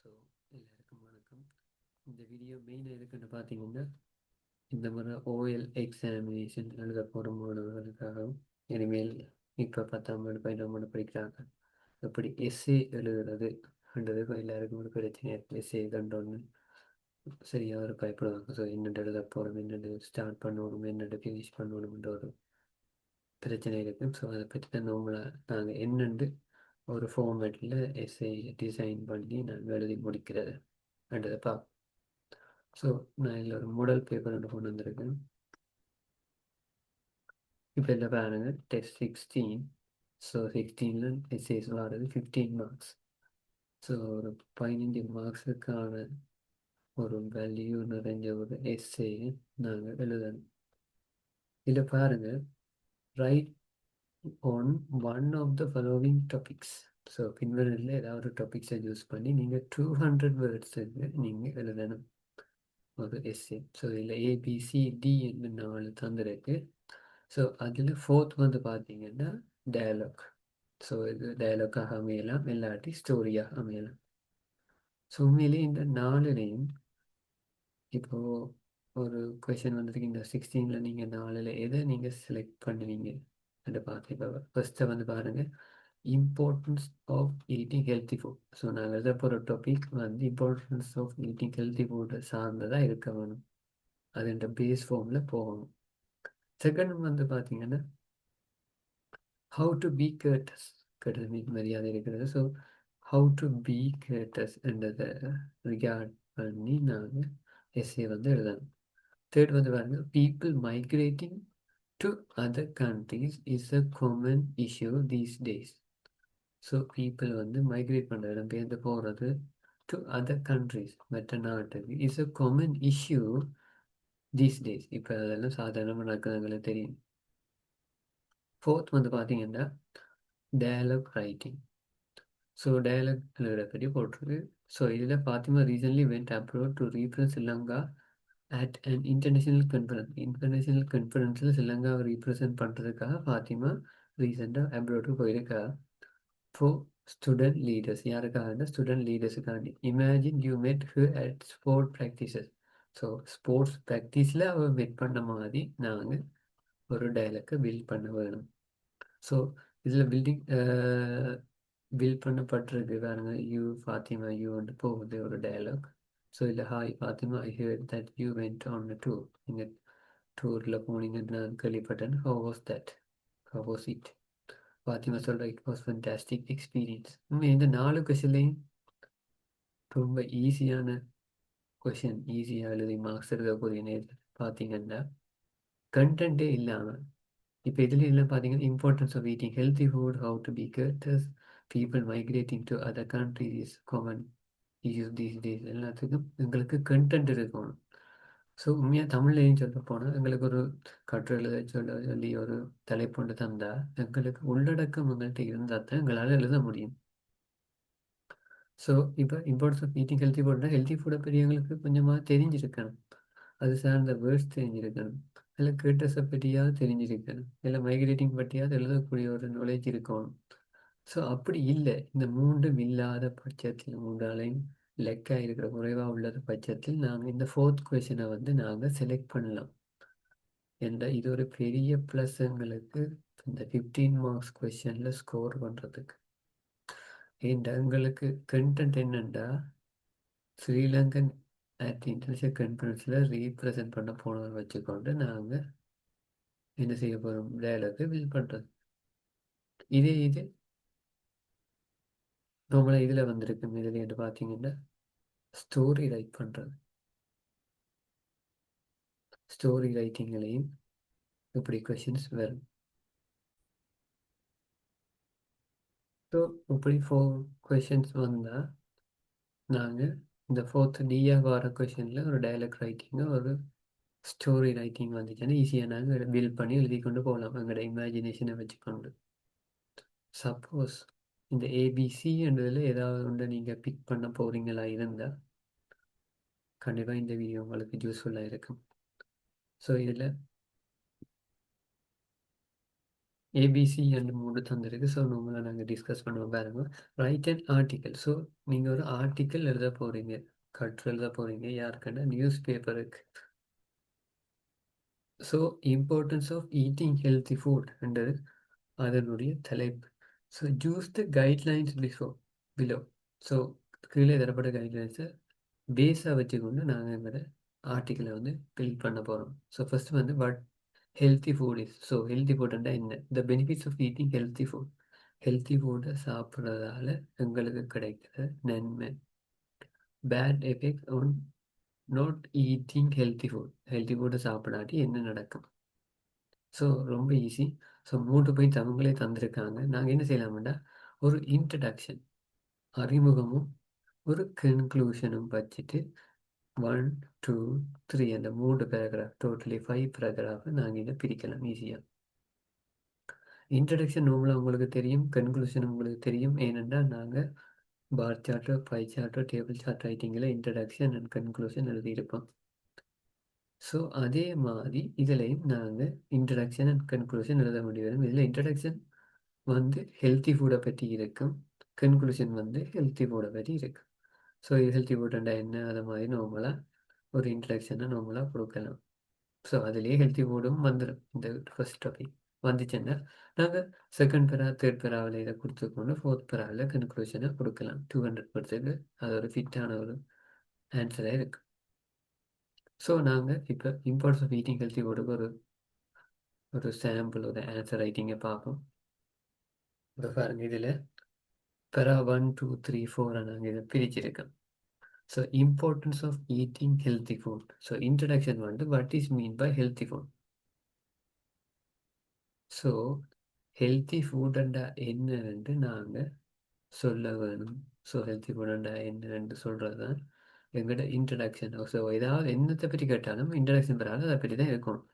So எல்லாருக்கும் வணக்கம். இந்த வீடியோ மெயினாக எதுக்குன்னு பார்த்தீங்கன்னா, இந்த முறை ஓஎல் எக்ஸாமினேஷன் எழுத போகிற மாணவர்களுக்காகவும் இனிமேல் இப்போ 10ஆம் ஆண்டு 11ஆம் ஆண்டு படிக்கிறாங்க எப்படி எஸ்ஏ எழுதுறதுன்றதுக்கும் எல்லாருக்கும் ஒரு பிரச்சனை இருக்குது. எஸ்ஏ கண்டோன்னு சரியாக ஒரு பயப்படுவாங்க. ஸோ என்னென்ன எழுத போகிறோம், என்னென்ன ஸ்டார்ட் பண்ணணும், என்னென்ன ஃபினிஷ் பண்ணணும்ன்ற ஒரு பிரச்சனை இருக்குது. ஸோ அதை பற்றி தான் நாங்கள் என்னென்று ஒரு ஃபார்மேட்டில் எஸ்ஏ டிசைன் பண்ணி நாங்கள் எழுதி முடிக்கிறது என்றதை பார்ப்போம். ஸோ நான் இதில் ஒரு மாடல் பேப்பர் ஒன்று கொண்டு வந்திருக்கேன். இப்போ இதில் பாருங்க டெஸ்ட் 16. ஸோ 16ல் எஸ்ஏஸ் வர்றது 15 மார்க்ஸ். ஸோ ஒரு 15 மார்க்ஸுக்கான ஒரு வேல்யூ நிறைஞ்ச ஒரு எஸ்ஏ நாங்கள் எழுதணும். இதில் பாருங்க write on one of the following topics. So பின்வரில் ஏதாவது ஒரு டாபிக்ஸை யூஸ் பண்ணி நீங்கள் 200 வேர்ட்ஸுக்கு நீங்கள் எழுதணும் ஒரு எஸ்ஏ. ஸோ இதில் ஏபிசிடி என்று 4 தந்திருக்கு. ஸோ அதில் ஃபோர்த் வந்து பார்த்தீங்கன்னா டயலாக். ஸோ இது டயலாக்காக அமையலாம், இல்லாட்டி ஸ்டோரியாக அமையலாம். ஸோ உண்மையிலே இந்த 4லையும் இப்போது ஒரு கொஷின் வந்துருக்கு. இந்த 16ல் நீங்கள் 4ல் எதை நீங்கள் செலக்ட் பண்ணுவீங்க என்று பார்த்து இப்போ ஃபஸ்ட்டை வந்து பாருங்கள், importance of eating healthy food. So நாங்கள் எழுத போகிற டாபிக் வந்து இம்பார்ட்டன்ஸ் ஆஃப் ஈட்டிங் ஹெல்த்தி ஃபுட்டை சார்ந்ததாக இருக்க வேணும். அதுன்ற பேஸ் ஃபார்மில் போகணும். செகண்ட் வந்து பார்த்தீங்கன்னா ஹவு டு பி கேர்டஸ். கேர்டஸ் மீன் மரியாதை இருக்கிறது. ஸோ ஹவு டு பி கேர்டஸ் என்றதை ரிகார்ட் பண்ணி நாங்கள் எஸ்ஏ வந்து எழுதணும். தேர்ட் வந்து பாருங்கள், people migrating to other countries is a common issue these days. So people வந்து மைக்ரேட் பண்ணுற இடம் பெயர்ந்து போகிறது டு அதர் கண்ட்ரீஸ் மற்ற நாட்டுக்கு is a common issue these days. இப்போ அதெல்லாம் சாதாரணமாக நடக்குதுங்களுக்கு தெரியும். ஃபோர்த் வந்து பார்த்தீங்கன்னா டயலாக் ரைட்டிங். ஸோ டயலாக் பற்றி போட்டிருக்கு. ஸோ இதில் Fatima recently went abroad to represent Sri Lanka at an international conference. International கான்ஃபரன்ஸில் ஸ்ரீலங்காவை ரீப்ரசன்ட் பண்ணுறதுக்காக ஃபாத்திமா ரீசெண்டாக அப்ரோடுக்கு போயிருக்கா. For student leaders. யாருக்காக? ஸ்டூடெண்ட் லீடர்ஸுக்காண்டி. Imagine you met her at sport practices. So sports ப்ராக்டிஸில் அவள் மெட் பண்ண மாதிரி நாங்கள் ஒரு டயலாக்கை பில்ட் பண்ண வேணும். ஸோ இதில் பில்ட் பண்ணப்பட்டிருக்கு பாருங்க, யூ ஃபாத்திமா யூ வந்து போகுது ஒரு டயலாக். ஸோ இதில் hi Fatima, I hear that you went on a tour. நீங்கள் டூரில் போனீங்கன்னு நான் கேள்விப்பட்டேன். How was that, how was it? Fatima சொல்கிற இட் வாஸ் ஃபண்டாஸ்டிக் எக்ஸ்பீரியன்ஸ். இந்த 4 கொஷின்லையும் ரொம்ப ஈஸியான கொஷின், ஈஸியாக எழுதி மார்க்ஸ் எடுக்கக்கூடிய நேரத்தில் பார்த்தீங்கன்னா கண்டென்ட்டே இல்லாமல் இப்போ இதில் என்ன பார்த்தீங்கன்னா importance of eating healthy food, how to be கேர்டஸ், people migrating to other countries common issues these days. எல்லாத்துக்கும் எங்களுக்கு கண்டென்ட் இருக்கணும். ஸோ உண்மையாக தமிழ்லையும் சொல்ல போனால் எங்களுக்கு ஒரு கட்டுரை சொல்லி ஒரு தலைப்புண்டு தந்தால் எங்களுக்கு உள்ளடக்கம் எங்கள்கிட்ட இருந்தால் தான் எங்களால் எழுத முடியும். ஸோ இப்போ இம்பார்ட்டன்ஸ் ஆஃப் ஈட்டிங் ஹெல்த்தி ஃபுட்னா ஹெல்த்தி ஃபுட்டை பெரியவங்களுக்கு கொஞ்சமாக தெரிஞ்சிருக்கணும், அது சார்ந்த வேர்ட்ஸ் தெரிஞ்சிருக்கணும், இல்லை கேட்டஸை பற்றியாவது தெரிஞ்சிருக்கணும், இல்லை மைக்ரேட்டிங் பற்றியாவது எழுதக்கூடிய ஒரு நாலேஜ் இருக்கணும். ஸோ அப்படி இல்லை. இந்த மூன்றும் இல்லாத பட்சத்தில், மூன்றாலையும் லெக்காக இருக்கிற குறைவாக உள்ளது பட்சத்தில் நாங்கள் இந்த ஃபோர்த் கொஷனை வந்து நாங்கள் செலக்ட் பண்ணலாம் என்ற இது ஒரு பெரிய ப்ளஸ் எங்களுக்கு இந்த 15 மார்க்ஸ் கொஷனில் ஸ்கோர் பண்ணுறதுக்கு. ஏன்டா எங்களுக்கு கண்டென்ட் என்னண்டா ஸ்ரீலங்கன் அட் இன்டர்நேஷனல் கான்ஃபரன்ஸில் ரீப்ரசன்ட் பண்ண போனதை வச்சுக்கொண்டு நாங்கள் என்ன செய்ய போகிறோம், டயலாக்கை பில்ட் பண்ணுறது. இது நம்மளை இதில் வந்திருக்கு. இதில் என்ன பார்த்தீங்கன்னா ஸ்டோரி ரைட் பண்ணுறது. ஸ்டோரி ரைட்டிங்லையும் இப்படி கொஷின்ஸ் வரும். ஸோ இப்படி 4 கொஷின்ஸ் வந்தால் நாங்கள் இந்த ஃபோர்த் டியாக வர கொஷினில் ஒரு டயலாக் ரைட்டிங்கு ஒரு ஸ்டோரி ரைட்டிங் வந்துச்சுன்னா ஈஸியாக நாங்கள் பில்ட் பண்ணி எழுதி கொண்டு போகலாம் எங்களோட இமேஜினேஷனை வச்சுக்கொண்டு. சப்போஸ் இந்த ஏபிசின்றதில் ஏதாவது ஒன்று நீங்கள் பிக் பண்ண போகிறீங்களா இருந்தால் கண்டிப்பாக இந்த வீடியோ உங்களுக்கு யூஸ்ஃபுல்லாக இருக்கும். ஸோ இதில் ஏபிசி அண்ட் 3 தந்திருக்கு. ஸோ நம்மளை நாங்கள் டிஸ்கஸ் பண்ணுவோம் பாருங்க. Right and article. ஸோ நீங்கள் ஒரு ஆர்டிக்கல் எழுத போகிறீங்க, கட்டுரை எழுத போகிறீங்க யாருக்குன்னா நியூஸ் பேப்பருக்கு. So importance of eating healthy food என்றது அதனுடைய தலைப்பு. So use the guidelines below. So கீழே தரப்பட்ட கைட்லைன்ஸை பேஸாக வச்சுக்கொண்டு நாங்கள் எங்களோட ஆர்டிக்கலை வந்து பில்ட் பண்ண போகிறோம். ஸோ ஃபர்ஸ்ட் வந்து what healthy food is. So healthy ஃபுட்னா என்ன, the benefits of eating healthy food. Healthy ஃபுட்டை சாப்பிட்றதால எங்களுக்கு கிடைக்கிற நன்மை. Bad effect on not eating healthy food. Healthy ஃபுட்டை சாப்பிடாட்டி என்ன நடக்கும். ஸோ ரொம்ப ஈஸி. ஸோ 3 பாயிண்ட்ஸ் அவங்களே தந்திருக்காங்க. நாங்கள் என்ன செய்யலாம்னா ஒரு இன்ட்ரடக்ஷன், அறிமுகமும் ஒரு கன்க்ளூஷனும் வச்சுட்டு 1, 2, 3 அந்த 3 பேராகிராஃப், டோட்டலி 5 பேராகிராஃபை நாங்கள் இதை பிரிக்கலாம் ஈஸியாக. இன்ட்ரடக்ஷன் நார்மலாக உங்களுக்கு தெரியும், கன்க்ளூஷன் உங்களுக்கு தெரியும். ஏனென்றால் நாங்கள் பார் சார்ட்டோ பை சார்ட்டோ டேபிள் சார்ட் ரைட்டிங்கில் இன்ட்ரடக்ஷன் அண்ட் கன்க்ளூஷன் எழுதியிருப்போம். ஸோ அதே மாதிரி இதுலேயும் நாங்கள் இன்ட்ரடக்ஷன் அண்ட் கன்க்ளூஷன் எழுத முடியும். இதில் இன்ட்ரடக்ஷன் வந்து ஹெல்த்தி ஃபுட்டை பற்றி இருக்கும், கன்க்ளூஷன் வந்து ஹெல்த்தி ஃபுட்டை பற்றி இருக்கும். ஸோ ஹெல்த்தி ஃபுட்டுண்டா என்ன, அதை மாதிரி நார்மலாக ஒரு இன்ட்ரடக்ஷனை நார்மலாக கொடுக்கலாம். ஸோ அதுலேயே ஹெல்த்தி ஃபுட்டும் வந்துடும். இந்த ஃபர்ஸ்ட் டாபிக் வந்துச்சுன்னா நாங்கள் செகண்ட் பெரா தேர்ட் பெராவில் இதை கொடுத்துக்கொண்டு ஃபோர்த் பெராவில் கன்க்ளூஷனை கொடுக்கலாம். 200% அது ஒரு ஃபிட்டான ஒரு ஆன்சராக இருக்குது. ஸோ நாங்கள் இப்போ இம்பார்ட்டன்ஸ் ஆஃப் ஈட்டிங் ஹெல்த்தி ஃபுட்டுக்கு ஒரு சாம்பிள், ஒரு ஆன்சர் ரைட்டிங்கை பார்ப்போம். இப்போ பாருங்க, இதில் பெரா 1, 2, 3, 4 நாங்கள் இதை பிரிச்சிருக்கோம். So importance of eating healthy food. So introduction வந்து what is mean by healthy food. So healthy ஃபுட்டுண்டா என்னன்னு நாங்கள் சொல்ல வேணும். ஸோ ஹெல்த்தி ஃபுட்டுண்டா என்னன்னு சொல்கிறது தான் எங்கள்கிட்ட இன்ட்ரடக்ஷன். ஸோ ஏதாவது என்னத்தை பற்றி கேட்டாலும் இன்ட்ரடக்ஷன் பெறாத அதை பற்றி தான் இருக்கணும்.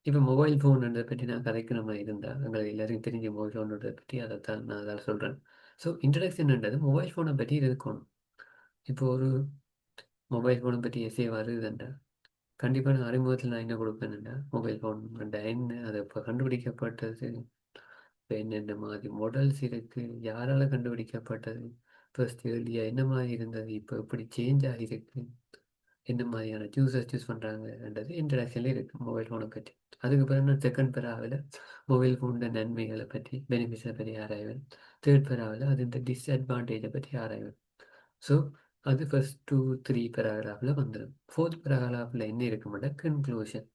இப்போ மொபைல் ஃபோனுன்றதை பற்றி நான் கதைக்கிற மாதிரி இருந்தால் எங்களுக்கு எல்லாருக்கும் தெரிஞ்ச மொபைல் ஃபோனுன்றதை பற்றி அதைத்தான் நான் அதால் சொல்கிறேன். ஸோ இன்ட்ரடக்ஷன்ன்றது மொபைல் ஃபோனை பற்றி இருக்கணும். இப்போ ஒரு மொபைல் ஃபோனை பற்றி எஸ்ஏ வருதுண்டா கண்டிப்பாக நான் அறிமுகத்தில் நான் என்ன கொடுப்பேன்டா மொபைல் ஃபோன் என்ன, அதை இப்போ கண்டுபிடிக்கப்பட்டது, இப்போ என்னென்ன மாதிரி மாடல்ஸ் இருக்குது, யாரால் கண்டுபிடிக்கப்பட்டது, ஃபர்ஸ்ட் ஏர்லியாக என்ன மாதிரி இருந்தது, இப்போ எப்படி சேஞ்ச் ஆகிருக்கு, என்ன மாதிரியான சூஸ் பண்ணுறாங்கன்றது இன்ட்ரடக்ஷன்லேயே இருக்குது மொபைல் ஃபோனை பற்றி. அதுக்கு பிறகு நான் செகண்ட் பெராவில் மொபைல் ஃபோனோட நன்மைகளை பற்றி, பெனிஃபிட்ஸை பற்றி ஆராய்வேன். தேர்ட் பெராவில் அது இந்த டிஸ்அட்வான்டேஜை பற்றி ஆராய்வேன். ஸோ அது ஃபர்ஸ்ட் 2, 3 பேராகிராஃபில் வந்துடும். ஃபோர்த் பேராகிராஃபில் என்ன இருக்க மாட்டேன், கன்க்ளூஷன்,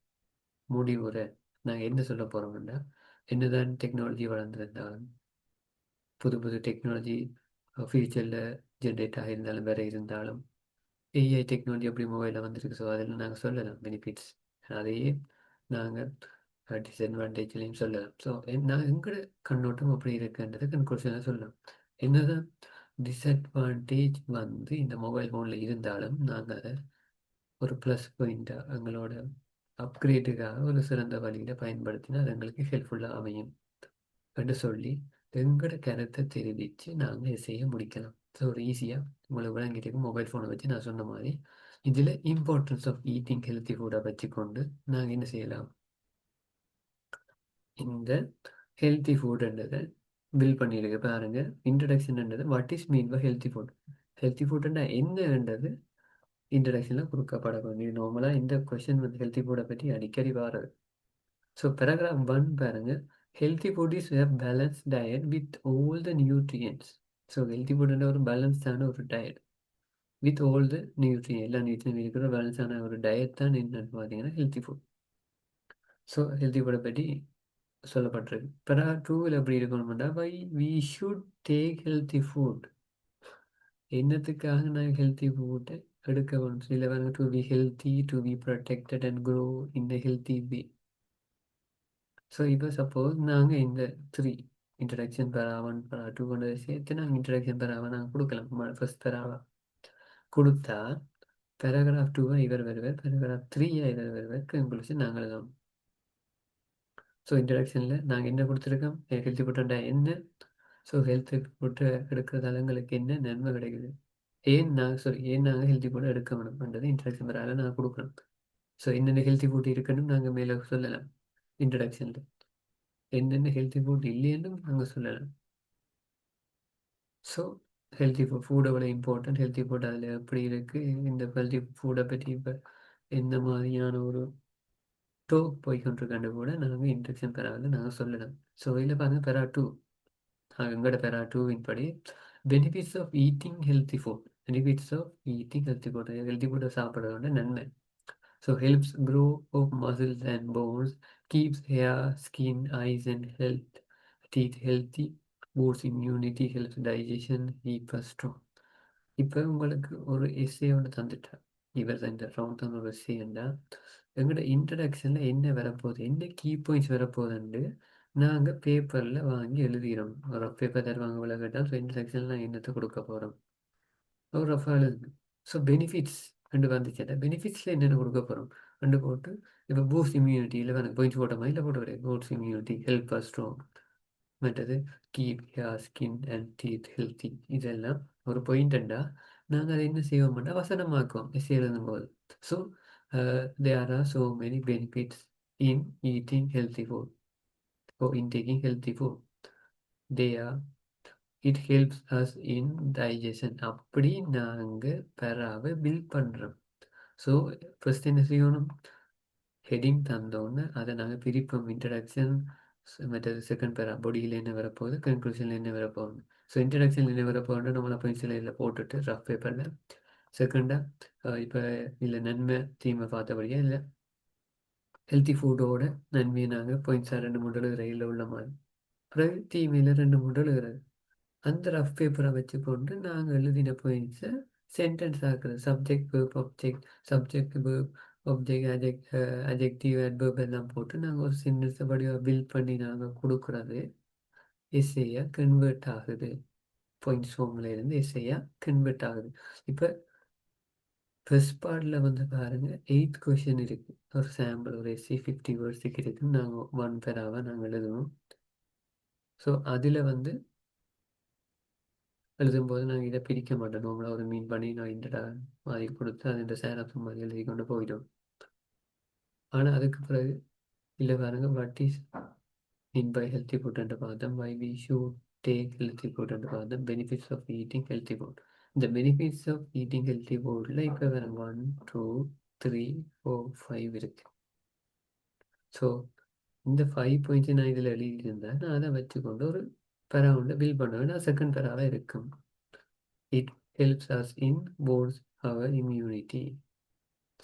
முடிவுரை. நாங்கள் என்ன சொல்ல போகிறோம்னா என்னதான் டெக்னாலஜி வளர்ந்துருந்தாலும், புது புது டெக்னாலஜி ஃபியூச்சரில் ஜென்ரேட் ஆகியிருந்தாலும் வேறு இருந்தாலும், ஏஐ டெக்னாலஜி அப்படி மொபைலில் வந்துருக்கு. ஸோ அதில் நாங்கள் சொல்லலாம் பெனிஃபிட்ஸ், அதையே நாங்கள் டிஸ்அட்வான்டேஜ்லையும் சொல்லலாம். ஸோ நான் எங்களோட கண்ணோட்டம் அப்படி இருக்குன்றதை கன்க்ளூஷனாக சொல்லலாம். என்னதான் டிஸ்அட்வான்டேஜ் வந்து இந்த மொபைல் ஃபோனில் இருந்தாலும் நாங்கள் அதை ஒரு ப்ளஸ் பாயிண்ட்டாக எங்களோட அப்கிரேடுக்காக ஒரு சிறந்த வழியில் பயன்படுத்தினா அது எங்களுக்கு ஹெல்ப்ஃபுல்லாக அமையும் என்று சொல்லி எங்களோட கருத்தை தெரிவித்து நாங்கள் செய்ய முடிக்கலாம். ஸோ ஒரு ஈஸியாக உங்களுக்கு விளங்கிட்டு மொபைல் ஃபோனை வச்சு நான் சொன்ன மாதிரி இதில் இம்பார்ட்டன்ஸ் ஆஃப் ஈட்டிங் ஹெல்த்தி ஃபுட்டை வச்சுக்கொண்டு நாங்கள் என்ன செய்யலாம், இந்த ஹெல்த்தி ஃபுட்ன்றதை பில் பண்ணியிருக்கு பாருங்க. இன்ட்ரடக்ஷன்ன்றது what is mean by healthy food. Healthy ஃபுட்னா என்னன்றது இன்ட்ரடக்ஷனில் கொடுக்கப்பட வேண்டியது. நார்மலாக இந்த கொஸ்டின் வந்து ஹெல்த்தி ஃபுட்டை பற்றி அடிக்கடி வர்றது. ஸோ பேராகிராஃப் 1 பாருங்க, healthy food is a balanced diet with all the nutrients. So healthy ஃபுட்ன்ற ஒரு பேலன்ஸ்டான ஒரு diet with all the nutrient, எல்லா நியூட்ரியன் இருக்கிற பேலன்ஸான ஒரு டயட் தான் என்னன்னு பார்த்தீங்கன்னா ஹெல்த்தி ஃபுட். ஸோ ஹெல்த்தி ஃபுட்டை பற்றி சொல்லப்பட்டிருக்கு. பேராகிராஃப் 2ல் எப்படி இருக்கணும்னா why we should take healthy food. என்னத்துக்காக நாங்கள் ஹெல்த்தி ஃபுட்டை எடுக்க வேணும். சில பேருங்க to be healthy, to be protected and grow in the healthy way. So இப்போ சப்போஸ் நாங்கள் இந்த 3 இன்ட்ரடக்ஷன் பேரா 1, பேரா 2 கொண்டு சேர்த்து நாங்கள் இன்ட்ரடக்ஷன் பேராவை நாங்கள் கொடுக்கலாம். ஃபர்ஸ்ட் பேராவா கொடுத்தா பேராகிராஃப் 2 இவர் வருவார், பேராகிராஃப் 3 இவர் வருவார், கன்க்ளூஷன் நாங்கள் தான். ஸோ இன்ட்ரடக்ஷனில் நாங்கள் என்ன கொடுத்துருக்கோம், ஹெல்த்தி ஃபுட்டா என்ன, ஸோ ஹெல்த்தி ஃபுட்டை எடுக்கிறதால எங்களுக்கு என்ன நன்மை கிடைக்குது, ஏன் நாங்கள் ஹெல்த்தி ஃபுட்டை எடுக்க வேணும்ன்றது இன்ட்ரடக்ஷன் பேரால நாங்கள் கொடுக்குறோம். ஸோ என்னென்ன ஹெல்த்தி ஃபுட் இருக்குன்னு நாங்கள் மேலே சொல்லலாம் இன்ட்ரடக்ஷனில். என்னென்ன ஹெல்த்தி ஃபுட் இல்லைன்னு நாங்கள் சொல்லலாம். ஸோ ஹெல்த்தி ஃபுட் ஃபுட் எவ்வளோ இம்பார்ட்டன்ட், ஹெல்த்தி ஃபுட் அதில் எப்படி இருக்குது, இந்த ஹெல்த்தி ஃபுட்டை பற்றி இப்போ எந்த மாதிரியான ஒரு டோக் போய்கொண்டிருக்காண்டு கூட நாங்கள் இன்ட்ரக்ஷன் பெறாவில் நாங்கள் சொல்லலாம். ஸோ இதில் பாருங்கள் பெரா டூ, எங்களோட பெரா டூவின் படி benefits of eating healthy food. Benefits of eating healthy food, healthy ஃபுட்டை சாப்பிட்றதோட நன்மை. So helps grow of muscles and bones, keeps hair, skin, eyes and health, teeth healthy, boosts immunity, helps digestion, keep us strong. இப்போ உங்களுக்கு ஒரு எஸ்ஸேயோட தந்துட்டார். இவர் இந்த round தான் ஒரு எஸ்ஸேண்டா எங்களோட இன்ட்ரடக்ஷனில் என்ன வரப்போகுது, என்ன கீ பாயிண்ட்ஸ் வரப்போகுதுன்னு நாங்கள் பேப்பரில் வாங்கி எழுதிக்கிறோம். ஒரு பேப்பர் தருவாங்க விலை கேட்டால். ஸோ இன்ட்ரடக்ஷனில் நான் என்னத்தை கொடுக்க போகிறோம், ஒரு ரஃபாக எழுதுங்க. ஸோ பெனிஃபிட்ஸ் ரெண்டு வந்துச்சுட்டா பெனிஃபிட்ஸில் என்னென்ன கொடுக்க போகிறோம் ரெண்டு போட்டு, இப்போ பூஸ்ட் இம்யூனிட்டி இல்லை வந்து பாயிண்ட்ஸ் போட்ட மாதிரி இல்லை போட்டு வரேன். Boost immunity, help us strong, மற்றது keep hair, skin and teeth healthy. இதெல்லாம் ஒரு பாயிண்ட்டா நாங்கள் அதை என்ன செய்வோம்னா வசனமாக்குவோம் எஸ்ஏ எழுதும்போது. So there are so many benefits in eating healthy food, or in taking healthy food. They are it helps us in digestion. அப்படி நாங்கள் பெறாவை பில்ட் பண்ணுறோம். ஸோ ஃபஸ்ட் என்ன செய்யணும், ஹெட்டிங் தந்தோன்னு அதை நாங்கள் பிரிப்போம். இன்ட்ரடக்ஷன், மற்றது செகண்ட் பேரா பாடியில் என்ன வரப்போகுது, கன்க்ளூஷனில் என்ன வரப்போகுது. ஸோ இன்ட்ரடக்ஷன் என்ன வரப்போகுது நம்மளை பென்சில் இதில் போட்டுட்டு ரஃப் பேப்பரில். செகண்டாக இப்போ இல்லை நன்மை தீமை பார்த்தபடியா இல்லை ஹெல்த்தி ஃபுட்டோட நன்மையை நாங்கள் பாயிண்ட்ஸாக 2 3 எழுதுகிற உள்ள மாதிரி, பிறகு தீமையில் 2 3 எழுதுறது. அந்த ரஃப் பேப்பரை வச்சுக்கொண்டு நாங்கள் எழுதின பாயிண்ட்ஸை சென்டென்ஸ் ஆக்குறது. Subject verb object, subject verb object adjective adverb எல்லாம் போட்டு நாங்கள் ஒரு சென்டென்ஸை வடிவாக பில்ட் பண்ணி நாங்கள் கொடுக்குறது எஸ்ஐயாக கன்வெர்ட் ஆகுது. பாயிண்ட்ஸ் ஃபார்மில் இருந்து எஸ்ஐயாக கன்வெர்ட் ஆகுது. இப்போ ஃபர்ஸ்ட் பார்ட்டில் வந்து பாருங்கள் 8 கொஷின் இருக்குது. ஒரு சாம்பிள் ஒரு எஸ்சி 50 வேர்ட்ஸுக்கு இருக்குது. நாங்கள் 1 பேராவாக நாங்கள் எழுதுவோம். ஸோ அதில் வந்து எழுதும்போது நாங்கள் இதை பிரிக்க மாட்டோம். நம்மளாக ஒரு மீன் பண்ணி நான் இந்த மாதிரி கொடுத்து அது இந்த சேரப்பு மாதிரி எழுதி கொண்டு போயிடும். ஆனால் அதுக்கு பிறகு இல்லை பாருங்க, what is mean by healthy ஃபுட்ன்ட்டு பார்த்தோம், why we should take healthy ஃபுட்ன்ட்டு பார்த்தோம், benefits of eating healthy food. இந்த பெனிஃபிட்ஸ் ஆஃப் ஈட்டிங் ஹெல்த்தி ஃபுட்டில் இப்போ வேறு 1 2 3 4 5 இருக்கு. ஸோ இந்த 5 பாயிண்ட்ஸ் நான் இதில் எழுதியிருந்தேன். நான் அதை வச்சுக்கொண்டு ஒரு பெராவுண்டை பில் பண்ணுவேன். நான் செகண்ட் பெராவாக இருக்கும். It helps us in boosts our immunity.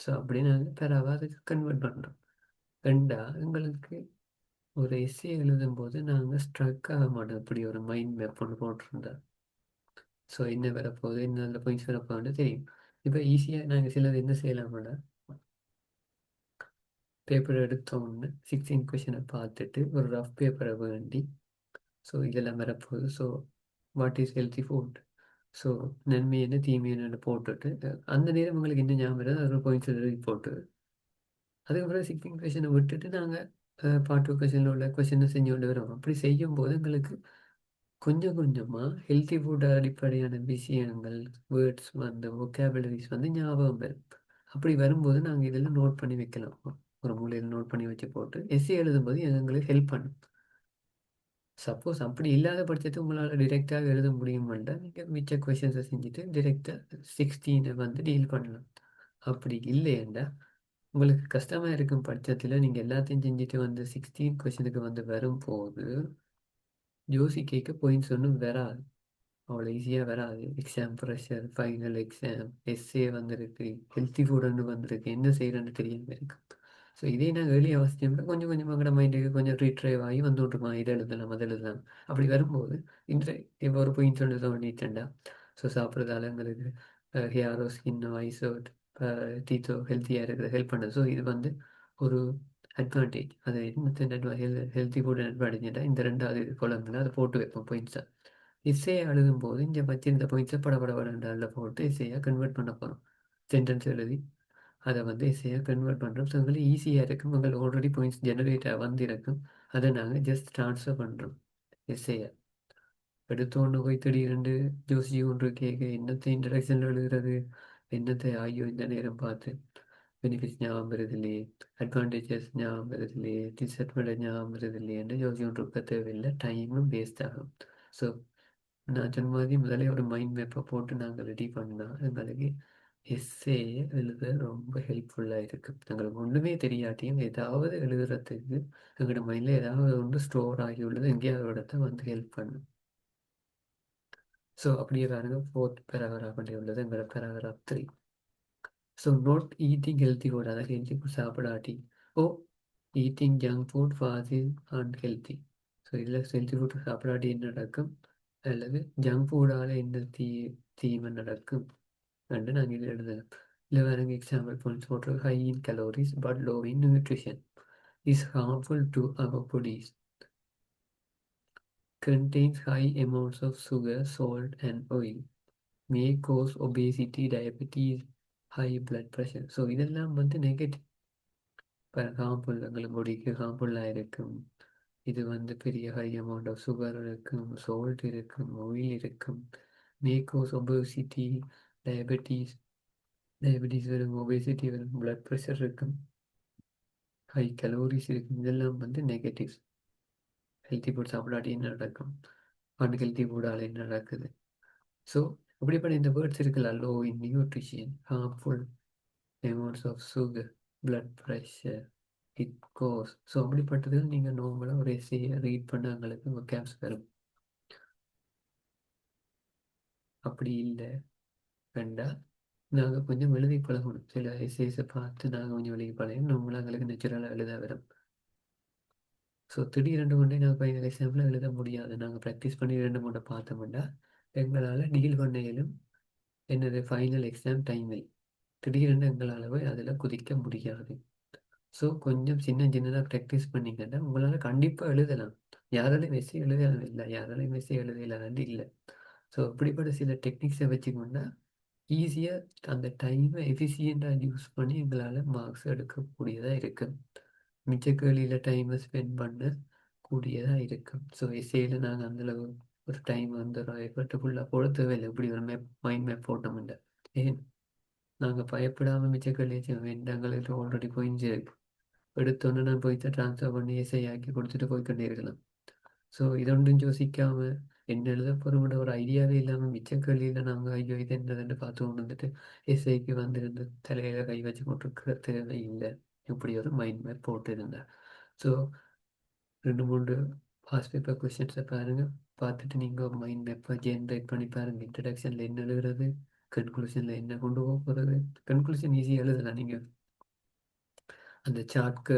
So அப்படி நாங்கள் பெறாவை அதுக்கு கன்வெர்ட் பண்ணுறோம். ரெண்டா எங்களுக்கு ஒரு எஸ்ஸே எழுதும்போது நாங்கள் ஸ்ட்ரக் ஆக மாட்டோம். இப்படி ஒரு மைண்ட் மேப் ஒன்று போட்டிருந்தா. ஸோ என்ன வரப்போகுது, என்ன அந்த பாயிண்ட்ஸ் வரப்போகுது தெரியும். இப்போ ஈஸியாக நாங்கள் சிலது என்ன செய்யலாம்னா, பேப்பர் எடுத்தோன்னு 16 கொஷனை பார்த்துட்டு ஒரு ரஃப் பேப்பரை வேண்டி, ஸோ இதெல்லாம் வரப்போகுது. So what is healthy food, so நன்மை என்ன தீமை என்னன்னு போட்டுட்டு அந்த நேரம் உங்களுக்கு என்ன ஞாபகம் வருது அதில் பாயிண்ட்ஸ் எழுதி போட்டு அதுக்கப்புறம் 16 கொஷனை விட்டுட்டு நாங்கள் பார்ட் 2 கொஷனில் உள்ள கொஷனை செஞ்சு கொண்டு வரோம். அப்படி செய்யும்போது எங்களுக்கு கொஞ்சம் கொஞ்சமாக ஹெல்த்தி ஃபுட் அடிப்படையான விஷயங்கள், வேர்ட்ஸ் வந்து ஒகேபுலரிஸ் வந்து ஞாபகம் வரும். அப்படி வரும்போது நாங்கள் இதில் நோட் பண்ணி வைக்கலாம். ஒரு மூலையில் நோட் பண்ணி வச்சு போட்டு எஸ்ஏ எழுதும்போது எங்களுக்கு ஹெல்ப் பண்ணும். சப்போஸ் அப்படி இல்லாத பட்சத்தை உங்களால் டிரெக்டாக எழுத முடியுமாட்டா நீங்கள் மிச்ச கொஷின்ஸை செஞ்சுட்டு டிரெக்டாக 16 வந்து டீல் பண்ணலாம். அப்படி இல்லையண்டா உங்களுக்கு கஷ்டமாக இருக்கும் பட்சத்தில் நீங்கள் எல்லாத்தையும் செஞ்சுட்டு வந்து 16 கொஷனுக்கு வந்து வரும்போது ஜோசி கேட்க பாயிண்ட்ஸ் ஒன்றும் வராது, அவ்வளோ ஈஸியாக வராது. Exam pressure, final exam, SA வந்திருக்கு, ஹெல்த்தி ஃபுட்னு வந்திருக்கு, என்ன செய்கிறேன்னு தெரியாமல் இருக்கு. ஸோ இதே நான் ஏர்லி அவசியம்னா கொஞ்சம் கொஞ்சமாக கூட மைண்டுக்கு கொஞ்சம் ரீட்ரைவ் ஆகி வந்து விட்ருமா, இதை எழுதலாம் அதை எழுதலாம். அப்படி வரும்போது இன்றை இப்போ ஒரு பாயிண்ட்ஸ் ஒன்று தோண்டிட்டேன்டா. ஸோ சாப்பிட்றதால எங்களுக்கு ஹேரோ, ஸ்கின்னோ, ஐஸோ, டீத்தோ ஹெல்த்தியாக இருக்கிற ஹெல்ப் பண்ணுது. ஸோ இது வந்து ஒரு அட்வான்டேஜ். அது என்ன ஹெல்த்தி ஃபுட் அட்வான்டேஜ்னா இந்த ரெண்டாவது குழம்புல அதை போட்டு வைப்போம் பாயிண்ட்ஸை. இசையை எழுதும்போது இங்கே வச்சிருந்த பாயிண்ட்ஸை படபடபடண்டால போட்டு இசையாக கன்வெர்ட் பண்ண போகிறோம். சென்டென்ஸ் எழுதி அதை வந்து இசையாக கன்வெர்ட் பண்ணுறோம். ஸோ எங்களுக்கு ஈஸியாக இருக்கும். எங்களுக்கு ஆல்ரெடி பாயிண்ட்ஸ் ஜெனரேட் வந்து இருக்கும். அதை நாங்கள் ஜஸ்ட் ட்ரான்ஸ்ஃபர் பண்ணுறோம் இசையை. எடுத்தோன்னு போய் திடீரெண்டு ஜோசி ஒன்று கேட்க என்னத்தை இன்ட்ரடக்ஷனில் எழுதுறது, என்னத்தை ஐயோ இந்த நேரம் பார்த்து பெனிஃபிட்ஸ் ஞாபகம் வருது இல்லையே, அட்வான்டேஜஸ் ஞாபகம் வருது இல்லையே, டிஸ்அட்வான்டேஜ் ஞாபகம் வருது இல்லையேன்னு யோசிச்சுட்டு இருக்க தேவையில்லை, டைமும் வேஸ்ட் ஆகும். ஸோ நான் சொன்ன மாதிரி முதலே ஒரு மைண்ட் மேப்பை போட்டு நாங்கள் ரெடி பண்ணால் எங்களுக்கு எஸ்ஏயை எழுத ரொம்ப ஹெல்ப்ஃபுல்லாக இருக்குது. எங்களுக்கு ஒன்றுமே தெரியாட்டியும் ஏதாவது எழுதுறதுக்கு எங்களோட மைண்டில் ஏதாவது ஒன்று ஸ்டோர் ஆகி உள்ளது எங்கேயாவது இடத்த வந்து ஹெல்ப் பண்ணும். ஸோ அப்படியே பாருங்க, ஃபோர்த் பேராகிராஃப் உள்ளது எங்களோட paragraph 3. So not eating healthy food, அதாவது ஹெல்த்தி ஃபுட் சாப்பிடாட்டி, or eating junk food fast unhealthy. So இதில் ஹெல்த்தி ஃபுட் சாப்பிடாட்டி என்ன நடக்கும், அல்லது ஜங்க் ஃபுட்டால் என்ன தீமை நடக்கும் என்று நாங்கள் இதில் எழுதலாம். இல்லை வேறு எக்ஸாம்பிள் பாயிண்ட்ஸ் போட்டு, high in calories but low in nutrition is harmful to our bodies, contains high amounts of sugar, salt and oil, may cause obesity, diabetes, high blood pressure. So இதெல்லாம் வந்து நெகட்டிவ், ஹார்ம்ஃபுல், எங்களுக்கு பாடிக்கு ஹார்ம்ஃபுல்லாக இருக்கும். இது வந்து பெரிய high amount of sugar இருக்கும், salt இருக்கும், ஆயில் இருக்கும், மே கோஸ் ஒபேசிட்டி, டயபெட்டிஸ், டயபெட்டிஸ் வரும், ஒபேசிட்டி வரும், பிளட் ப்ரெஷர் இருக்கும், ஹை கலோரிஸ் இருக்கும். இதெல்லாம் வந்து நெகட்டிவ்ஸ். ஹெல்த்தி ஃபுட் சாப்பிடாட்டி என்ன நடக்கும், அன்ஹெல்த்தி ஃபுட்டால் என்ன நடக்குது. ஸோ அப்படிப்பட்ட இந்த வேர்ட்ஸ் இருக்குல்ல, low in nutrition, harmful, amounts of sugar, blood pressure, it goes. So அப்படிப்பட்டது நீங்கள் நார்மலாக ஒரு எஸ்ஏயை ரீட் பண்ண எங்களுக்கு உங்கள் கேப்ஸ் வரும். அப்படி இல்லை வேண்டாம், நாங்கள் கொஞ்சம் எழுதி பழகணும். சில எஸ்ஏஸை பார்த்து நாங்கள் கொஞ்சம் எழுதி பழகணும், நம்மளாக எங்களுக்கு நேச்சுரலாக எழுத வரும். ஸோ திடீரெண்டு கொண்டே நாங்கள் ஃபைனல் எக்ஸாம்பிள் எழுத முடியாது. நாங்கள் ப்ராக்டிஸ் பண்ணி 2 3 பார்த்தோம்னா எங்களால் டீல் பண்ண இயலும். என்னது ஃபைனல் எக்ஸாம் டைமில் திடீரென்று எங்களால் போய் அதில் குதிக்க முடியாது. ஸோ கொஞ்சம் சின்னதாக ப்ராக்டிஸ் பண்ணிங்கன்னா உங்களால் கண்டிப்பாக எழுதலாம். யாராலையும் மெஸ்ஸி எழுதலாம் இல்லை, யாராலையும் மெஸ்ஸி எழுதலான்னு இல்லை. ஸோ இப்படிப்பட்ட சில டெக்னிக்ஸை வச்சுக்கொண்டா ஈஸியாக அந்த டைமை எஃபிஷியண்ட்டாக யூஸ் பண்ணி எங்களால் மார்க்ஸ் எடுக்கக்கூடியதாக இருக்கும். மிச்ச கேள்வியில் டைமை ஸ்பெண்ட் பண்ண கூடியதாக இருக்கும். ஸோ எஸ்ஏயில் நாங்கள் அந்தளவு ஒரு டைம் வந்து ஒரு எஃபர்ட்டு ஃபுல்லாக போட தேவையில்லை. இப்படி ஒரு மேப், மைண்ட் மேப் போட்டோம்ல, ஏன் நாங்கள் பயப்படாமல் மிச்ச கேள்வி எங்களுக்கு ஆல்ரெடி போயிஞ்சிருக்கு, எடுத்தோன்னே நான் போய் ட்ரான்ஸ்ஃபர் பண்ணி எஸ்ஐ ஆக்கி கொடுத்துட்டு போய்க்கொண்டே இருக்கலாம். ஸோ இதொன்றும் யோசிக்காமல் என்ன எழுத போகிறோம்ன்ற ஒரு ஐடியாவே இல்லாமல் மிச்ச கேள்வியில் நாங்கள் ஐயோ இது என்னதுன்னு பார்த்து கொண்டு வந்துட்டு எஸ்ஐக்கு வந்துருந்து தலையில் கை வச்சு கொண்டிருக்கிற தேவை இல்லை. இப்படி ஒரு மைண்ட் மேப் போட்டு இருந்தேன். ஸோ 2 3 பாஸ் பேப்பர் கொஸ்டின்ஸை பாருங்கள், பார்த்துட்டு நீங்கள் மைண்ட் மேப்பை ஜென்ரேட் பண்ணி பாருங்கள். இன்ட்ரடக்ஷனில் என்ன எழுதுறது, கன்க்ளூஷனில் என்ன கொண்டு போக போகிறது. கன்க்ளூஷன் ஈஸியாக எழுதலாம், நீங்கள் அந்த சார்ட்க்கு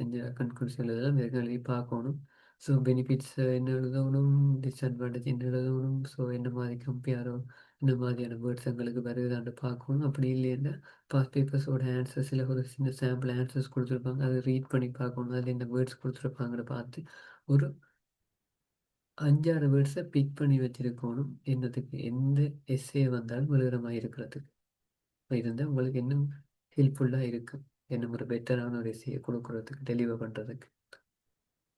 செஞ்ச கன்க்ளூஷன் இதெல்லாம் எழுதி பார்க்கணும். ஸோ பெனிஃபிட்ஸ் என்ன எழுதணும், டிஸ்அட்வான்டேஜ் என்ன எழுதணும், ஸோ என்ன மாதிரி கம்பேரோ இந்த மாதிரியான வேர்ட்ஸ் எங்களுக்கு வருதான்னு பார்க்கணும். அப்படி இல்லைன்னா பாஸ் பேப்பர்ஸோட ஆன்சர்ஸில் ஒரு சின்ன சாம்பிள் ஆன்சர்ஸ் கொடுத்துருப்பாங்க, அதை ரீட் பண்ணி பார்க்கணும். அதில் என்ன வேர்ட்ஸ் கொடுத்துருப்பாங்கன்னு பார்த்து ஒரு 5 6 வேர்ட்ஸை பிக் பண்ணி வச்சுருக்கணும். என்னதுக்கு, எந்த எஸ்ஏ வந்தாலும் எழுதுகிற மாதிரி இருக்கிறதுக்கு இருந்தால் உங்களுக்கு இன்னும் ஹெல்ப்ஃபுல்லாக இருக்கும், இன்னும் ஒரு பெட்டரான ஒரு எஸ்ஏயை கொடுக்குறதுக்கு, டெலிவர் பண்ணுறதுக்கு.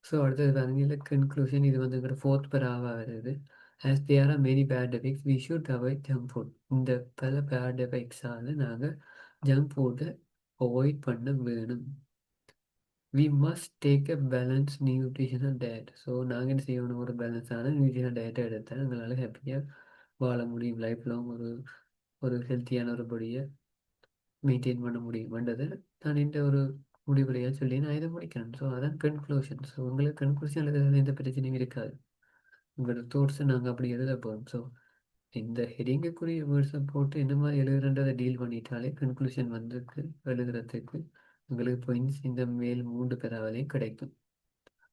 ஸோ அடுத்தது பாருங்க, கன்க்ளூஷன். இது வந்து எங்களோட ஃபோர்த் பேராவாக வருது. As there are many bad effects we should avoid junk food. இந்த பல பேட் எஃபெக்ட்ஸால் நாங்கள் ஜங்க் ஃபுட்டை அவாய்ட் பண்ண வேணும். We must take a balance nutritional diet. So நாங்கள் என்ன செய்யணும், ஒரு பேலன்ஸான நியூட்ரிஷனல் டயட்டை எடுத்தால் எங்களால் ஹாப்பியாக வாழ முடியும். லைஃப் லாங் ஒரு ஒரு ஹெல்த்தியான ஒரு படியை மெயின்டைன் பண்ண முடியும்ன்றது நான் இந்த ஒரு முடிவுரையாக சொல்லி நான் இதை முடிக்கிறேன். ஸோ அதான் கன்க்ளூஷன். ஸோ உங்களுக்கு கன்க்ளூஷன் எழுதுறது எந்த பிரச்சனையும் இருக்காது, உங்களோட தோட்ஸை நாங்கள் அப்படி எழுத போகிறோம். ஸோ இந்த ஹெடிங்குக்குரிய வேர்ட்ஸை போட்டு என்ன மாதிரி எழுதுறன்றதை டீல் பண்ணிட்டாலே கன்க்ளூஷன் வந்து எழுதுறதுக்கு உங்களுக்கு பாயிண்ட்ஸ் இந்த மேல் 3 பேராவதையும் கிடைக்கும்.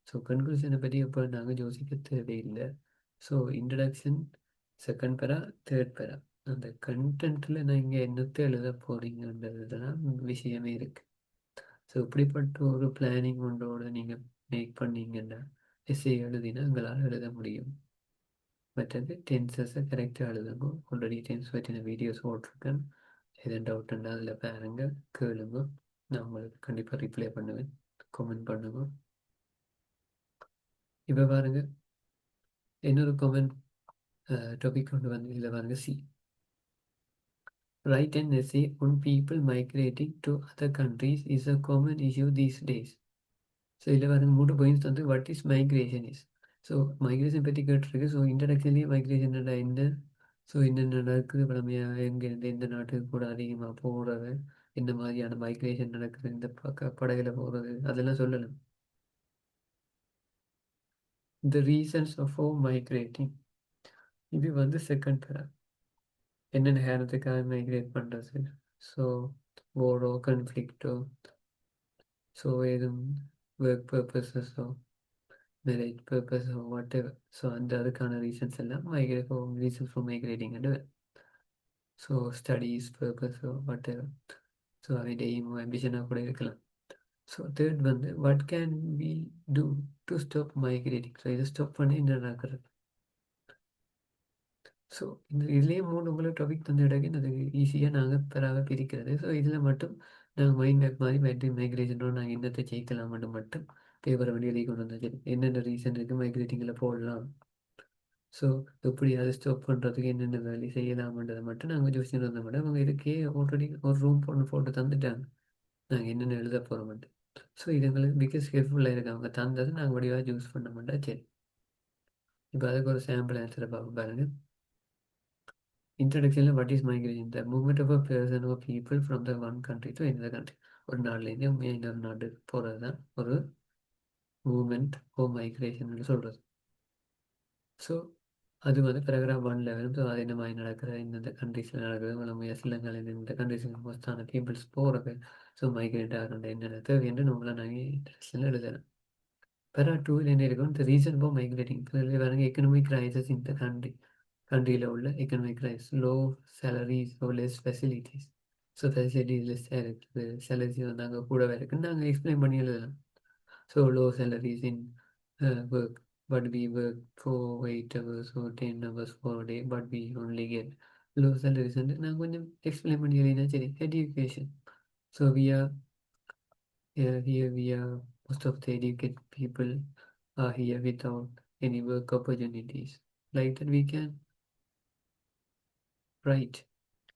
ஸோ கன்க்ளூஷனை பற்றி எப்போ நாங்கள் யோசிக்க தேவையில்லை. ஸோ இன்ட்ரடக்ஷன் செகண்ட் பேரா, தேர்ட் பேரா, அந்த கண்டென்ட்டில் நீங்கள் என்னத்தை எழுத போகிறீங்கன்றது தான் விஷயமே இருக்குது. ஸோ இப்படிப்பட்ட ஒரு பிளானிங் ஒன்றோட நீங்கள் மேக் பண்ணீங்கன்னா எஸ்ஏ எழுதினா உங்களால் எழுத முடியும். மற்றது டென்சஸை கரெக்டாக எழுதுங்க. ஆல்ரெடி டென்ஸ் பற்றின வீடியோஸ் போட்டிருக்கேன், எதுவும் டவுட் இருந்தால் அதில் பாருங்க, கேளுங்க, நான் உங்களுக்கு கண்டிப்பாக ரிப்ளை பண்ணுவேன், கமெண்ட் பண்ணுங்க. இப்போ பாருங்க, இன்னொரு கமெண்ட் டாபிக் கொண்டு வந்து இதில் பாருங்க, C Write an essay on people migrating to other countries is a common issue these days. So இதில் வந்து 3 பாயிண்ட்ஸ் வந்து what is migration is. So migration பற்றி கேட்டிருக்கு. ஸோ இன்ட்ரடக்ஷன்லேயே மைக்ரேஷன் என்ன, ஸோ என்னென்ன நடக்குது பழமையாக, எங்கேருந்து எந்த நாட்டுக்கு கூட அதிகமாக போகிறது, என்ன மாதிரியான மைக்ரேஷன் நடக்குது, இந்த படகுல போகிறது, அதெல்லாம் சொல்லலாம். த ரீசன்ஸ் ஆஃப் மைக்ரேட்டிங், இது வந்து செகண்ட் பேரா. என்னென்ன காரணத்துக்காக மைக்ரேட் பண்ணுறது, ஸோ வாரோ கன்ஃப்ளிக்டோ, ஸோ எதுவும் ஒர்க் பர்பஸஸோ மேரேஜ் பர்பஸோ வாட் எவர். ஸோ அதுக்கான ரீசன்ஸ் எல்லாம் reasons for migrating and. So studies பர்பஸோ வாட் எவர். ஸோ அவன் எய்மோ ஆம்பிஷனாக கூட இருக்கலாம். ஸோ தேர்ட் வந்து what can we do to stop migrating. So இதை ஸ்டாப் பண்ணி என்ன நடக்கிறது. ஸோ இந்த இதுலேயே 3 உங்களுக்கு டாபிக் தந்த இடக்கு அது ஈஸியாக நாங்கள் பெறாக பிரிக்கிறது. ஸோ இதில் மட்டும் நாங்கள் மைண்ட் மேப் மாதிரி மைக்ரேஷனோட நாங்கள் என்னத்தை ஜெயிக்கலாம்னு மட்டும் பேப்பரை வழி எழுதி கொண்டு வந்தாச்சு. என்னென்ன ரீசன் இருக்குது மைக்ரேட்டிங்கில் போடலாம், ஸோ எப்படி அதை ஸ்டாப் பண்ணுறதுக்கு என்னென்ன வேலை செய்யலாம்ன்றதை மட்டும் நாங்கள் யோசிச்சுட்டு வந்த மட்டும் அவங்க இதுக்கே ஆல்ரெடி ஒரு ரூம் போட்டு தந்துட்டாங்க நாங்கள் என்னென்ன எழுத போகிறோம்ட்டு. ஸோ இது எங்களுக்கு பிகஸ்ட் ஹெல்ப்ஃபுல்லாக இருக்குது. அவங்க தந்தது நாங்கள் வடிவாக யூஸ் பண்ண மாட்டோம். சரி, இப்போ அதுக்கு ஒரு சாம்பிள் ஆன்சரை பார்க்க பாருங்க. இன்ட்ரடக்ஷனில் what is migration, the movement of a person or people from the one country to இன்னொரு கண்ட்ரி. ஒரு நாட்டிலேருந்து இன்னொரு நாட்டுக்கு போகிறது தான் ஒரு மூவ்மெண்ட் ஓ மைக்ரேஷன் சொல்கிறது. ஸோ அது வந்து பேராகிராஃப் 1 வரும். ஸோ அது என்ன மாதிரி நடக்கிற, இந்தந்த கண்ட்ரீஸில் நடக்குது, வளமையாக சிலங்கள் இந்த கண்ட்ரீஸுக்கு மோஸ்டான பீப்புள்ஸ் போகிறது, ஸோ மைக்ரேட் ஆகிறது என்னென்ன தேவை என்று நம்மளால் நாங்கள் இன்ட்ரடக்ஷனில் எழுதலாம். பேரா 2 என்ன இருக்கும், த ரீசன் ஃபார் மைக்ரேட்டிங். பாருங்க, எக்கனாமிக் கிரைசஸ் இந்த கண்ட்ரியில் உள்ள எக்கனாமிக் கிரைஸ், லோ சேலரிஸ் ஓ லெஸ் ஃபெசிலிட்டிஸ். ஸோ ஃபெசிலிட்டிஸ் லெஸ்ஸாக இருக்குது, சேலரிஸ் வந்து அங்கே கூடவே இருக்குன்னு நாங்கள் எக்ஸ்பிளைன் பண்ணி எழுதலாம். So low salaries in work, but we work for 8 hours or 10 hours for a day, but we only get low salaries. And நான் கொஞ்சம் எக்ஸ்பிளைன் பண்ணி எழுதினா சரி. Education, so we are here we are most of the educated people are here without any work opportunities, like that we can write.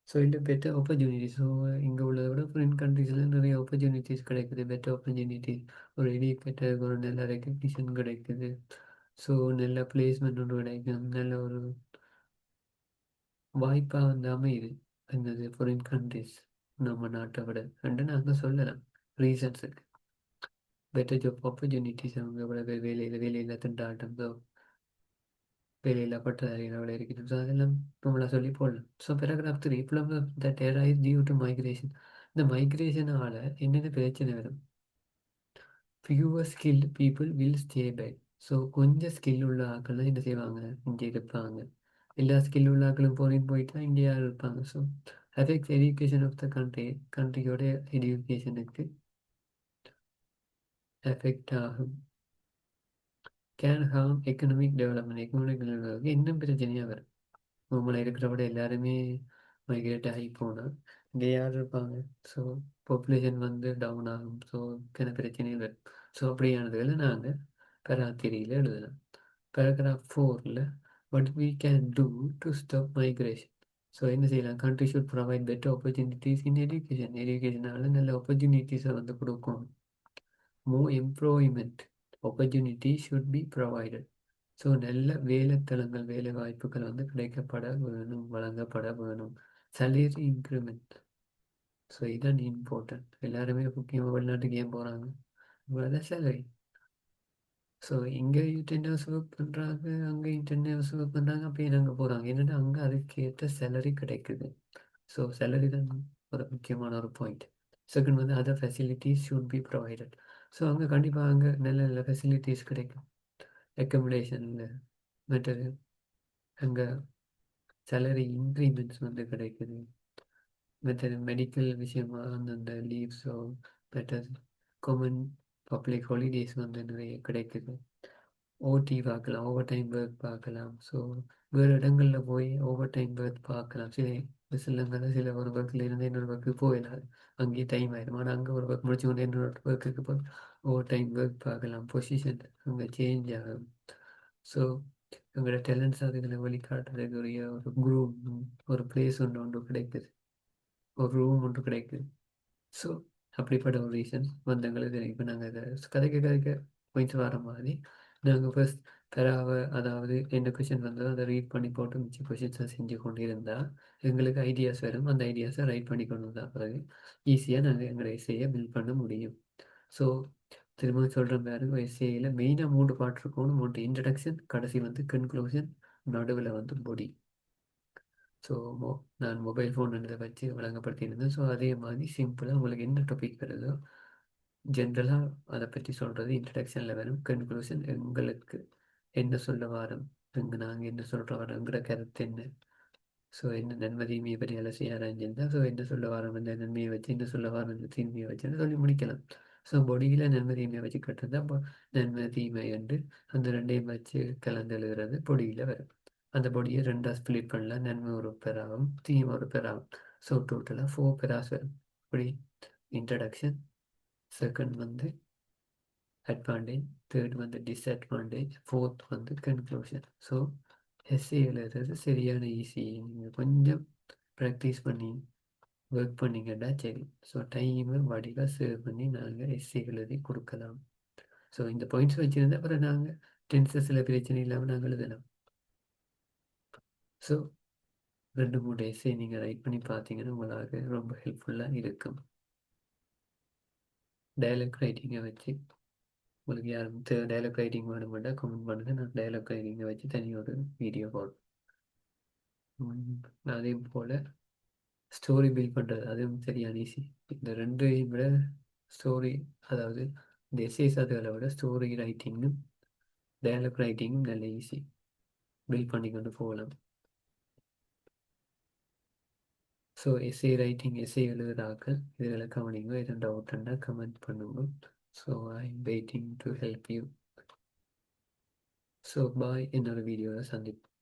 So இந்த better opportunities, so இங்கே உள்ளதை விட foreign கண்ட்ரீஸில் நிறைய ஆப்பர்ச்சுனிட்டிஸ் கிடைக்குது, பெட்டர் ஆப்பர்ச்சுனிட்டிஸ். ஒரு எடியூகேட்டருக்கு ஒரு நல்ல ரெக்கக்னிஷன் கிடைக்குது, ஸோ நல்ல பிளேஸ்மெண்ட் ஒன்று கிடைக்கும், நல்ல ஒரு வாய்ப்பாக வந்து அமையுது என்னது ஃபாரின் கண்ட்ரிஸ் நம்ம நாட்டை விட ரெண்டு நாங்கள் சொல்லலாம். ரீசன்ஸுக்கு பெட்டர் ஜாப் ஆப்பர்ச்சுனிட்டிஸ், அவங்க விட வேலையில் திண்டாட்டம், ஸோ வேலையில் பட்டதாரிகளோட இருக்குது. ஸோ அதெல்லாம் நம்மளை சொல்லி போடலாம். ஸோ பேராகிராஃப் 3, இப்போ that era is due to migration. இந்த மைக்ரேஷனால் என்னென்ன பிரச்சனை வரும். Fewer skilled people will stay back. So கொஞ்சம் ஸ்கில் உள்ள ஆட்கள் தான் என்ன செய்வாங்க, இங்கே இருப்பாங்க. எல்லா ஸ்கில் உள்ள ஆட்களும் போயிட்டா இங்கே யார் இருப்பாங்க. So affects education of the கண்ட்ரியோட எஜுகேஷனுக்கு எஃபெக்ட் ஆகும். கேன் ஹார்ம் எக்கனாமிக் டெவலப்மெண்ட் இன்னும் பிரச்சனையாக வரும். நம்மளை இருக்கிற விட எல்லாருமே மைக்ரேட் ஆகி போனால் இங்கே யார் இருப்பாங்க. ஸோ பாப்புலேஷன் வந்து டவுன் ஆகும். ஸோ பிரச்சனையும் வரும். ஸோ அப்படியானதுல நாங்கள் பேராத்திரியில் எழுதலாம். பேராகிராஃப் 4ல் what we can do to stop migration. So என்ன செய்யலாம், country should provide better opportunities in education. எஜுகேஷனால் நல்ல ஆப்பர்ச்சுனிட்டிஸை வந்து கொடுக்கும். more employment opportunities should be provided. So நல்ல வேலைத்தளங்கள், வேலை வாய்ப்புகள் வந்து கிடைக்கப்பட வேணும், வழங்கப்பட வேணும். salary increment, ஸோ இதுதான் இம்பார்ட்டன்ட். எல்லாருமே முக்கியமாக வெளிநாட்டுக்கு ஏன் போகிறாங்க, இவ்வளோ சேலரி. ஸோ இங்கே 10 ஹவர்ஸ் ஒர்க் பண்ணுறாங்க, அங்கேயும் 10 ஹவர்ஸ் ஒர்க் பண்ணுறாங்க, அப்போ அங்கே போகிறாங்க. என்னென்னா அங்கே அதுக்கேற்ற சேலரி கிடைக்குது. ஸோ சேலரி தான் ஒரு முக்கியமான ஒரு பாயிண்ட். செகண்ட் வந்து other facilities should be provided. So அங்கே கண்டிப்பாக அங்கே நல்ல நல்ல ஃபெசிலிட்டிஸ் கிடைக்கும். அக்கமடேஷனில் மற்றது அங்கே சேலரி இன்க்ரிமெண்ட்ஸ் வந்து கிடைக்குது. மற்றது மெடிக்கல் விஷயமா அந்தந்த லீவ்ஸோ பெட்டர் காமன் பப்ளிக் ஹாலிடேஸ் வந்து நிறைய கிடைக்குது. ஓடி பார்க்கலாம், ஓவர் டைம் ஒர்க் பார்க்கலாம். ஸோ வேறு இடங்களில் போய் ஓவர் டைம் ஒர்க் பார்க்கலாம். சில ஒரு ஒர்க்கில் இருந்து இன்னொரு ஒர்க்கு போயிடாது, அங்கேயே டைம் ஆயிடும். ஆனால் அங்கே ஒரு ஒர்க் முடிச்சு கொண்டு இன்னொரு ஒர்க்குக்கு போய் ஓவர் டைம் ஒர்க் பார்க்கலாம். பொசிஷன் அங்கே சேஞ்ச் ஆகும். ஸோ எங்களோட டேலண்ட்ஸ் அதுகளை வெளிக்காட்டுறதுக்குரிய ஒரு குரூப், ஒரு பிளேஸ் ஒன்று கிடைக்குது. ஒரு ரூம் ஒன்று கிடைக்குது. ஸோ அப்படிப்பட்ட ஒரு ரீசன் வந்து எங்களுக்கு தெரியும். இப்போ நாங்கள் இதை கதைக்க கதைக்க போயிட்டு வர மாதிரி நாங்கள் ஃபர்ஸ்ட் பெறாவ, அதாவது என்ன கொஷின் வந்தோ அதை ரீட் பண்ணி போட்டு மிச்ச கொஷின்ஸை செஞ்சு கொண்டு இருந்தால் எங்களுக்கு ஐடியாஸ் வரும். அந்த ஐடியாஸை ரைட் பண்ணி கொண்டு வந்தால் பிறகு ஈஸியாக நாங்கள் எங்களை எஸ்ஏயை பில்ட் பண்ண முடியும். ஸோ திரும்ப சொல்கிறேன் பாருங்க, எஸ்ஏயில் மெயினாக 3 பார்ட் இருக்கணும். 3 இன்ட்ரடக்ஷன், கடைசி வந்து கன்க்ளூஷன், நடுவில் வந்து பொடி. ஸோ நான் மொபைல் ஃபோன் இதை வச்சு விளங்கப்படுத்தியிருந்தேன். ஸோ அதே மாதிரி சிம்பிளாக உங்களுக்கு என்ன டாபிக் வருதோ ஜென்ரலாக அதை பற்றி சொல்கிறது இன்ட்ரடக்ஷனில் வரும். கன்க்ளூஷன் எங்களுக்கு என்ன சொல்ல வரோம், நாங்கள் என்ன சொல்கிற வரோம், எங்களோட கருத்து என்ன, ஸோ என்ன நன்மை தீமையை பற்றி எல்லாம் செய்ய ஆரம்பிச்சிருந்தா ஸோ என்ன சொல்ல வரோம், அந்த நன்மையை வச்சு என்ன சொல்ல வரோம், அந்த தீமையை வச்சுன்னு சொல்லி முடிக்கலாம். ஸோ பொடியில் நன்மை தீமையை வச்சு கட்டுறது அப்போ நன்மை தீமை என்று அந்த ரெண்டையும் வச்சு கலந்து எழுதுறது பொடியில் வரும். அந்த பொடியை ரெண்டாக ஸ்பிளிட் பண்ணலாம். நன்மை ஒரு பெறாகும், தீமை ஒரு பெறாகும். ஸோ டோட்டலாக 4 பெராஸ் வரும். இப்படி இன்ட்ரடக்ஷன், செகண்ட் வந்து அட்வான்டேஜ், தேர்ட் வந்து டிஸ்அட்வான்டேஜ், ஃபோர்த் வந்து கன்க்ளூஷன். ஸோ எஸ்ஏ எழுதுறது சரியான ஈஸி. நீங்கள் கொஞ்சம் ப்ராக்டிஸ் பண்ணி ஒர்க் பண்ணிங்கன்னா சரி. ஸோ டைமை வடிவாக சேவ் பண்ணி நாங்கள் எஸ்ஏ எழுதி கொடுக்கலாம். ஸோ இந்த பாயிண்ட்ஸ் வச்சுருந்தா அப்புறம் நாங்கள் டென்சஸில் பிரச்சனை இல்லாமல் நாங்கள் எழுதலாம். ஸோ 2-3 எஸ்ஏ நீங்கள் ரைட் பண்ணி பார்த்தீங்கன்னா உங்களுக்கு ரொம்ப ஹெல்ப்ஃபுல்லாக இருக்கும். டயலாக் ரைட்டிங்கை வச்சு உங்களுக்கு யாரும் டயலாக் ரைட்டிங் வேணுமெண்டா கமெண்ட் பண்ணுங்கள். நான் டயலாக் ரைட்டிங்கை வச்சு தனி ஒரு வீடியோ போடுறேன். அதே போல் ஸ்டோரி பில்ட் பண்ணுறது அதுவும் சரியான ஈஸி. இந்த ரெண்டையும் விட ஸ்டோரி, அதாவது இந்த எஸ்ஏஸ் அதுகளை விட ஸ்டோரி ரைட்டிங்கும் டயலாக் ரைட்டிங்கும் நல்ல ஈஸி, பில்ட் பண்ணி கொண்டு போகலாம். ஸோ எஸ்ஏ ரைட்டிங், எஸ்ஏ எழுதுறாக்கள் இதுகளை கவனிங்க. எதுவும் டவுட்னா கமெண்ட் பண்ணுங்க. So I am waiting to help you. So bye, இன்னொரு வீடியோவில் சந்திப்போம்.